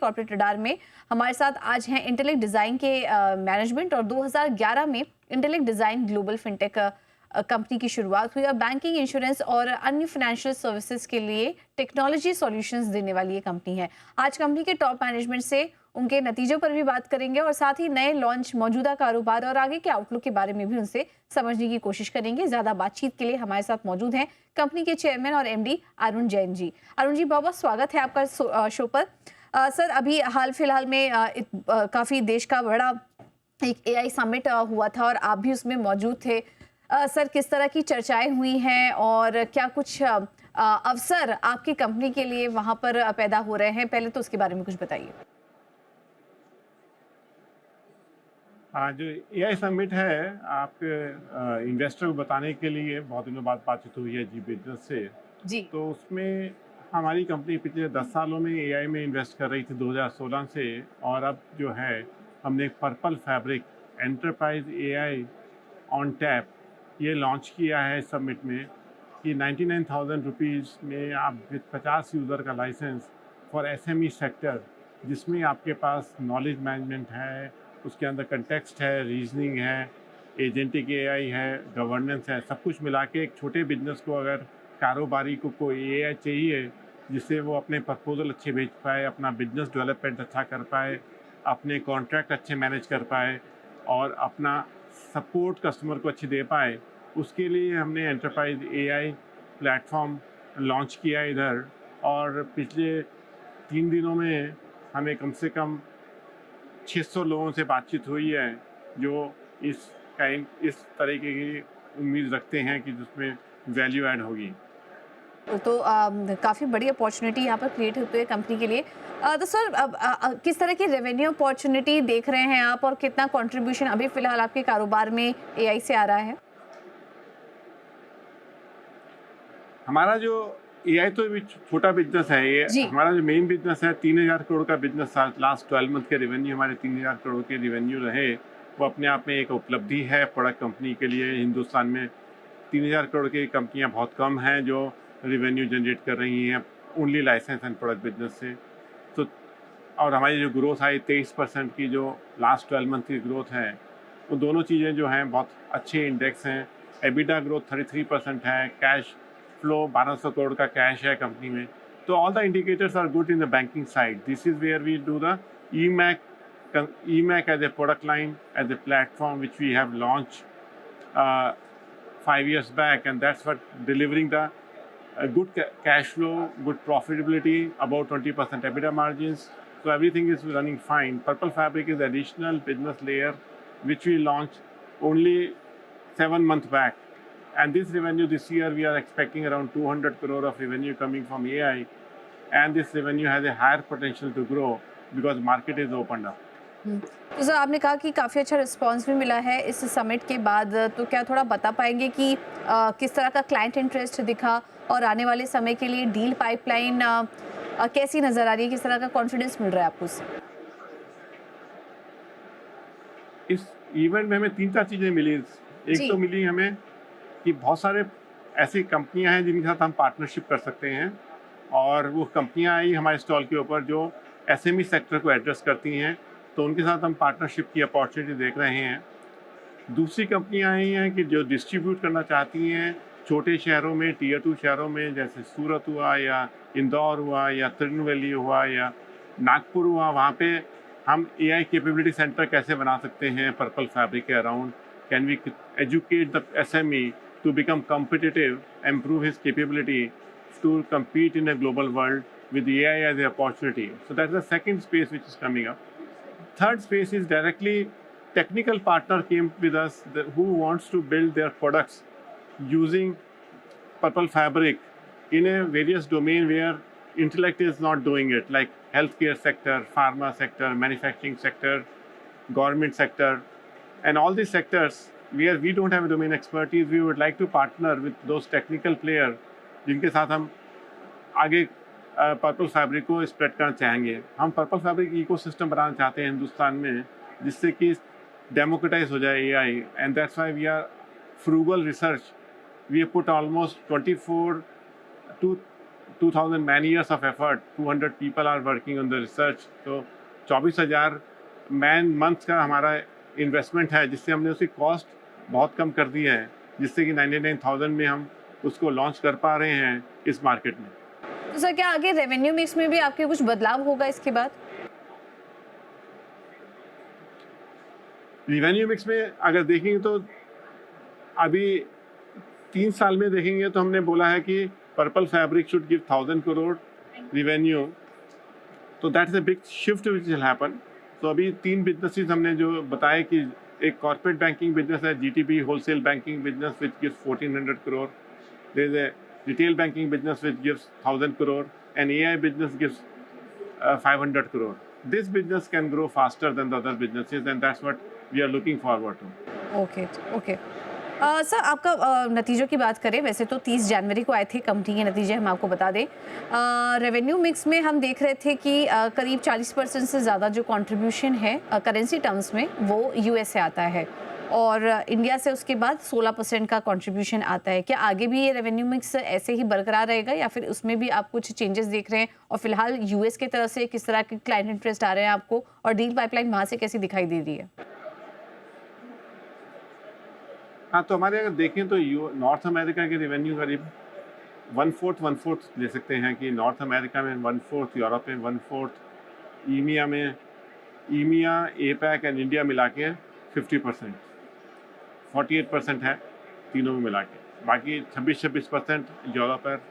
Corporate radar में हमारे साथ आज हैं इंटेलेक्ट डिज़ाइन के मैनेजमेंट और 2011 में intellect design global fintech company की शुरुआत हुई और बैंकिंग, इंश्योरेंस और अन्य फाइनेंशियल सर्विसेज के लिए टेक्नोलॉजी सॉल्यूशंस देने वाली ये कंपनी है। आज कंपनी के टॉप मैनेजमेंट से उनके नतीजों पर भी बात करेंगे और साथ ही नए लॉन्च, मौजूदा कारोबार और आगे के आउटलुक के बारे में भी उनसे समझने की कोशिश करेंगे। ज्यादा बातचीत के लिए हमारे साथ मौजूद हैं कंपनी के चेयरमैन और एमडी अरुण जैन जी। अरुण जी, बहुत बहुत स्वागत है आपका शो पर। सर, अभी हाल फिलहाल में काफी देश का बड़ा एक एआई समिट हुआ था और आप भी उसमें मौजूद थे। सर, किस तरह की चर्चाएं हुई हैं और क्या कुछ अवसर आपकी कंपनी के लिए वहां पर पैदा हो रहे हैं? पहले तो उसके बारे में कुछ बताइए। हाँ, जो एआई समिट है, आप इन्वेस्टर को बताने के लिए बहुत दिनों बाद बातचीत हुई है जी बिजनेस से। जी। तो उसमें हमारी कंपनी पिछले 10 सालों में एआई में इन्वेस्ट कर रही थी 2016 से, और अब जो है हमने एक purple fabric enterprise AI on tap ये लॉन्च किया है इस समिट में कि 99,000 रुपीज़ में आप विद 50 यूज़र का लाइसेंस फॉर एसएमई सेक्टर, जिसमें आपके पास नॉलेज मैनेजमेंट है, उसके अंदर कंटेक्स्ट है, रीजनिंग है, एजेंटिक एआई है, गवर्नेंस है, सब कुछ मिला के एक छोटे बिजनेस को अगर कारोबारी को कोई एआई चाहिए जिससे वो अपने प्रपोजल अच्छे भेज पाए, अपना बिजनेस डेवलपमेंट अच्छा कर पाए, अपने कॉन्ट्रैक्ट अच्छे मैनेज कर पाए और अपना सपोर्ट कस्टमर को अच्छी दे पाए, उसके लिए हमने एंटरप्राइज एआई प्लेटफॉर्म लॉन्च किया इधर। और पिछले 3 दिनों में हमें कम से कम 600 लोगों से बातचीत हुई है जो इस तरीके की उम्मीद रखते हैं कि जिसमें वैल्यू ऐड होगी। तो काफ़ी बड़ी अपॉर्चुनिटी यहाँ पर क्रिएट होती है कंपनी के लिए। तो सर, किस तरह की रेवेन्यू अपॉर्चुनिटी देख रहे हैं आप और कितना कंट्रीब्यूशन अभी फिलहाल आपके कारोबार में एआई से आ रहा है? हमारा जो एआई तो भी छोटा बिजनेस है, ये जी। हमारा जो मेन बिजनेस है 3,000 करोड़ का बिजनेस था। लास्ट 12 मंथ के रेवेन्यू हमारे 3,000 करोड़ के रेवेन्यू रहे, वो अपने आप में एक उपलब्धि है प्रोडक्ट कंपनी के लिए। हिंदुस्तान में 3,000 करोड़ की कंपनियां बहुत कम हैं जो रेवेन्यू जनरेट कर रही हैं only licence and product business से। तो और हमारी जो ग्रोथ आई 23% की, जो लास्ट 12 मंथ की ग्रोथ है, वो दोनों चीज़ें जो हैं बहुत अच्छे इंडेक्स हैं। एबिटा ग्रोथ 33% है, कैश फ्लो 1200 करोड़ का कैश है कंपनी में। तो all the indicators are good in the banking side. This is where we do the EMAC as a product line, as a platform which we have launched 5 years back, and that's what delivering the good cash flow, good profitability, about 20% EBITDA margins. So everything is running fine. Purple Fabric is the additional business layer which we launched only 7 months back. And this revenue this year, we are expecting around 200 crore of revenue coming from AI. And this revenue has a higher potential to grow because market is opened up. तो sir, आपने कहा कि काफ़ी अच्छा response भी मिला है इस समिट के बाद। तो क्या थोड़ा बता पाएंगे कि किस तरह का क्लाइंट इंटरेस्ट दिखा और आने वाले समय के लिए डील पाइपलाइन कैसी नज़र आ रही है? किस तरह का कॉन्फिडेंस मिल रहा है आपको उससे? इस इवेंट में हमें 3-4 चीज़ें मिली। एक जी। तो मिली हमें कि बहुत सारे ऐसी कंपनियां हैं जिनके साथ हम पार्टनरशिप कर सकते हैं, और वो कंपनियां आई हमारे स्टॉल के ऊपर जो एसएमई सेक्टर को एड्रेस करती हैं, तो उनके साथ हम पार्टनरशिप की अपॉर्चुनिटी देख रहे हैं। दूसरी कंपनियां आई हैं कि जो डिस्ट्रीब्यूट करना चाहती हैं छोटे शहरों में, टीयर 2 शहरों में, जैसे सूरत हुआ या इंदौर हुआ या तिरुनेलवेली हुआ या नागपुर हुआ, वहाँ पे हम एआई कैपेबिलिटी सेंटर कैसे बना सकते हैं पर्पल फैब्रिक के around. Can we educate the SME to become competitive, improve his capability to compete in a global world with AI as an opportunity. So that's the second space which is coming up. Third space is directly technical partner came with us who wants to build their products using Purple Fabric in a various domain where intellect is not doing it, like healthcare sector, pharma sector, manufacturing sector, government sector, and all these sectors where we don't have a domain expertise. We would like to partner with those technical players जिनके साथ हम आगे purple fabric को spread करना चाहेंगे। हम purple fabric ecosystem बनाना चाहते हैं हिंदुस्तान में, जिससे कि डेमोक्रेटाइज हो जाए AI, and that's why we are frugal research. We put almost 24 to 2000 man years of effort, 200 people are working on the research, तो 24,000 मैन मंथ्स का हमारा इन्वेस्टमेंट है, जिससे हमने उसकी कॉस्ट बहुत कम कर दी है, जिससे कि 99,000 में हम उसको लॉन्च कर पा रहे हैं इस मार्केट में। तो सर क्या आगे रेवेन्यू मिक्स में भी आपके कुछ बदलाव होगा इसके बाद? रिवेन्यू मिक्स में अगर देखेंगे तो अभी 3 साल में देखेंगे तो हमने बोला है कि purple fabric should give 1000 crore revenue, तो that's a big shift which will happen. तो अभी 3 बिजनेसेस हमने जो बताए कि एक कॉर्पोरेट बैंकिंग बिजनेस है, GTB wholesale banking business which gives 1400 crore, there is a retail banking business which gives 1000 crore, and AI business gives 500 crore. This business can grow faster than the other businesses, and that's what we are looking forward to. Okay okay. Sir आपका नतीजों की बात करें, वैसे तो 30 जनवरी को आए थे कंपनी के नतीजे, हम आपको बता दें। रेवेन्यू मिक्स में हम देख रहे थे कि करीब 40% से ज़्यादा जो कंट्रीब्यूशन है करेंसी टर्म्स में वो यूएस से आता है, और इंडिया से उसके बाद 16% का कंट्रीब्यूशन आता है। क्या आगे भी ये रेवेन्यू मिक्स ऐसे ही बरकरार रहेगा, या फिर उसमें भी आप कुछ चेंजेस देख रहे हैं? और फिलहाल यूएस की तरफ से किस तरह के क्लाइंट इंटरेस्ट आ रहे हैं आपको, और डील पाइपलाइन वहाँ से कैसी दिखाई दे रही है? हाँ, तो हमारे अगर देखें तो नॉर्थ अमेरिका के रेवेन्यू करीब 1/4 ले सकते हैं कि नॉर्थ अमेरिका में 1/4, यूरोप में 1/4, ईमिया में, ईमिया, एपैक एंड इंडिया मिला के 50%, 48% है तीनों में मिला के, बाकी 26% यूरोप और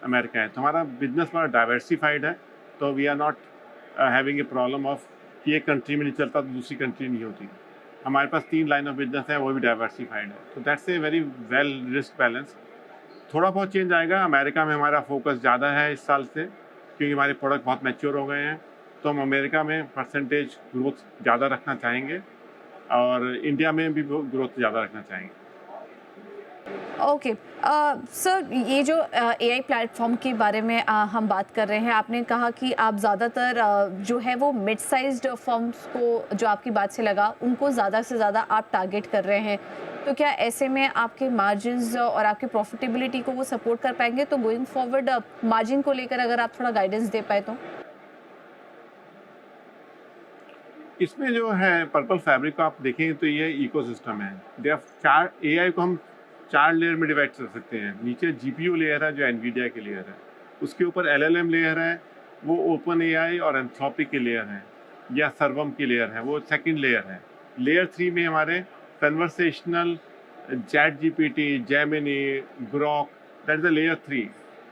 अमेरिका है। तो हमारा बिजनेस बड़ा डाइवर्सिफाइड है, तो we are not having a problem of कि एक कंट्री में नहीं चलता तो दूसरी कंट्री नहीं होती। हमारे पास 3 लाइन ऑफ बिजनेस है, वो भी डाइवर्सिफाइड है, तो that's a very well risk balance. थोड़ा बहुत चेंज आएगा, अमेरिका में हमारा फोकस ज़्यादा है इस साल से, क्योंकि हमारे प्रोडक्ट बहुत मैच्योर हो गए हैं, तो हम अमेरिका में परसेंटेज ग्रोथ ज़्यादा रखना चाहेंगे और इंडिया में भी ग्रोथ ज़्यादा रखना चाहेंगे। ओके सर, ये जो एआई प्लेटफॉर्म के बारे में हम बात कर रहे हैं, आपने कहा कि आप ज़्यादातर जो है वो मिड साइज्ड फर्म्स को, जो आपकी बात से लगा, उनको ज़्यादा से ज़्यादा आप टारगेट कर रहे हैं। तो क्या ऐसे में आपके मार्जिन्स और आपके प्रॉफिटेबिलिटी को वो सपोर्ट कर पाएंगे? तो गोइंग फॉरवर्ड मार्जिन को लेकर अगर आप थोड़ा गाइडेंस दे पाए तो। इसमें जो है पर्पल फैब्रिक को आप देखें तो ये इकोसिस्टम है। दे 4 एआई को हम 4 लेयर में डिवाइड कर सकते हैं। नीचे जीपीयू लेयर है जो एनवीडिया की लेयर है, उसके ऊपर एलएलएम लेयर है, वो ओपन एआई और एंथ्रोपिक की लेयर है, या सर्वम की लेयर है, वो सेकंड लेयर है। लेयर 3 में हमारे conversational chat GPT, Gemini, Grok, that is the layer 3।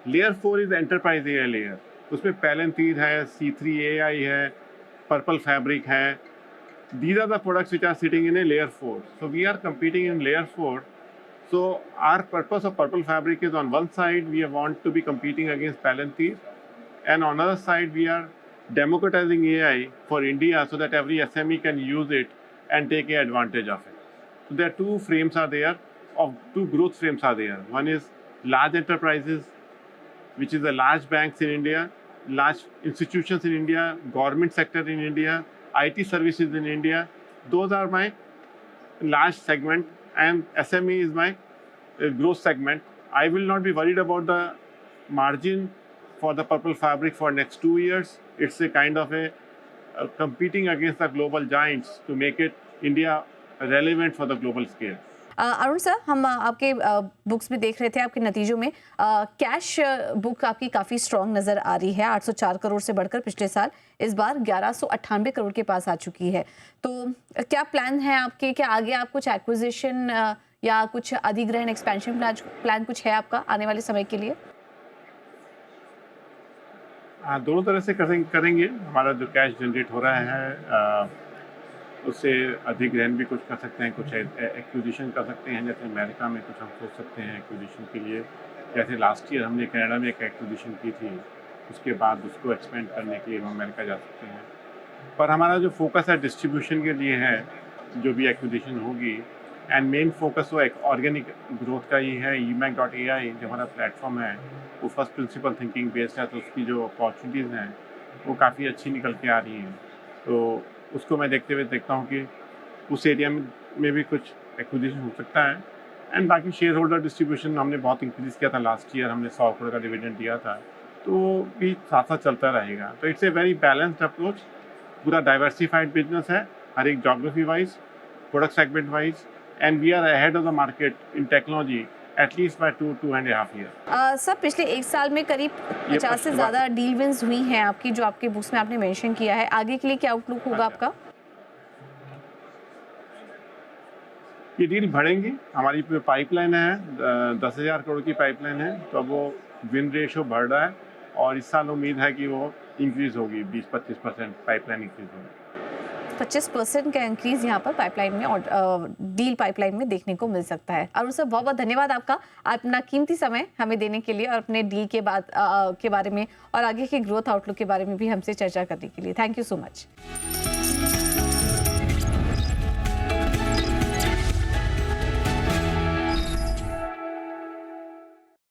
Layer 4 is enterprise AI layer, उसमें पैलेंथीर है, C3 AI है, पर्पल फैब्रिक है। These are the products which are sitting in a layer 4. So we are competing in layer 4. So our purpose of Purple Fabric is, on one side we want to be competing against Palantir, and on other side we are democratizing AI for India so that every SME can use it and take advantage of it. So there are two frames are there, of two growth frames are there. One is large enterprises, which is the large banks in India, large institutions in India, government sector in India, IT services in India. Those are my large segment, and SME is my growth segment. I will not be worried about the margin for the Purple Fabric for next 2 years. It's a kind of a competing against the global giants to make it India relevant for the global scale. Arun sir, हम आपके books में देख रहे थे, आपके नतीजों में cash book आपकी काफ़ी स्ट्रॉन्ग नज़र आ रही है। 804 करोड़ से बढ़कर पिछले साल इस बार 1198 करोड़ के पास आ चुकी है। तो क्या प्लान है आपके? क्या आगे आप कुछ एक्विजिशन या कुछ अधिग्रहण एक्सपेंशन प्लान कुछ है आपका आने वाले समय के लिए? हाँ, दोनों तरह से करेंगे। हमारा जो कैश जनरेट हो रहा है उससे अधिग्रहण भी कुछ कर सकते हैं, कुछ एक्विजिशन कर सकते हैं। जैसे अमेरिका में कुछ हम सोच सकते हैं एक्विजिशन के लिए, जैसे लास्ट ईयर हमने कनाडा में एक एक्विजिशन की थी, उसके बाद उसको एक्सपेंड करने के लिए हम अमेरिका जा सकते हैं। पर हमारा जो फोकस है डिस्ट्रीब्यूशन के लिए है, जो भी एक्विजिशन होगी, एंड मेन फोकस वो एक ऑर्गेनिक ग्रोथ का ही है। emac.ai जो हमारा प्लेटफॉर्म है वो फर्स्ट प्रिंसिपल थिंकिंग बेस्ड है, तो उसकी जो अपॉर्चुनिटीज़ हैं वो काफ़ी अच्छी निकल के आ रही हैं। तो उसको मैं देखते हुए देखता हूँ कि उस एरिया में भी कुछ एक्विजिशन हो सकता है। एंड बाकी शेयर होल्डर डिस्ट्रीब्यूशन हमने बहुत इंक्रीज़ किया था लास्ट ईयर, हमने 100 करोड़ का डिविडेंड दिया था, तो भी साथ साथ चलता रहेगा। तो it's a very balanced approach, पूरा डाइवर्सिफाइड बिजनेस है, हर एक geography wise, product segment wise, and we are ahead of the market in technology at least by 2.5 year. Sir पिछले एक साल में करीब 50 से ज़्यादा डील विंस हुई हैं आपकी, जो आपके बुक्स में आपने मेंशन किया है। आगे के लिए क्या आउटलुक होगा आपका? ये डील बढ़ेंगी, हमारी पाइपलाइन है 10,000 करोड़ की पाइपलाइन है, तो अब वो विन रेशो बढ़ रहा है और इस साल उम्मीद है कि वो इंक्रीज होगी, 20-25% पाइपलाइन इंक्रीज होगी। 25% का इंक्रीज यहाँ पर पाइपलाइन में और डील पाइपलाइन में देखने को मिल सकता है। अरुण सर बहुत बहुत धन्यवाद आपका, अपना कीमती समय हमें देने के लिए और अपने डील के बारे में और आगे के ग्रोथ आउटलुक के बारे में भी हमसे चर्चा करने के लिए। Thank you so much.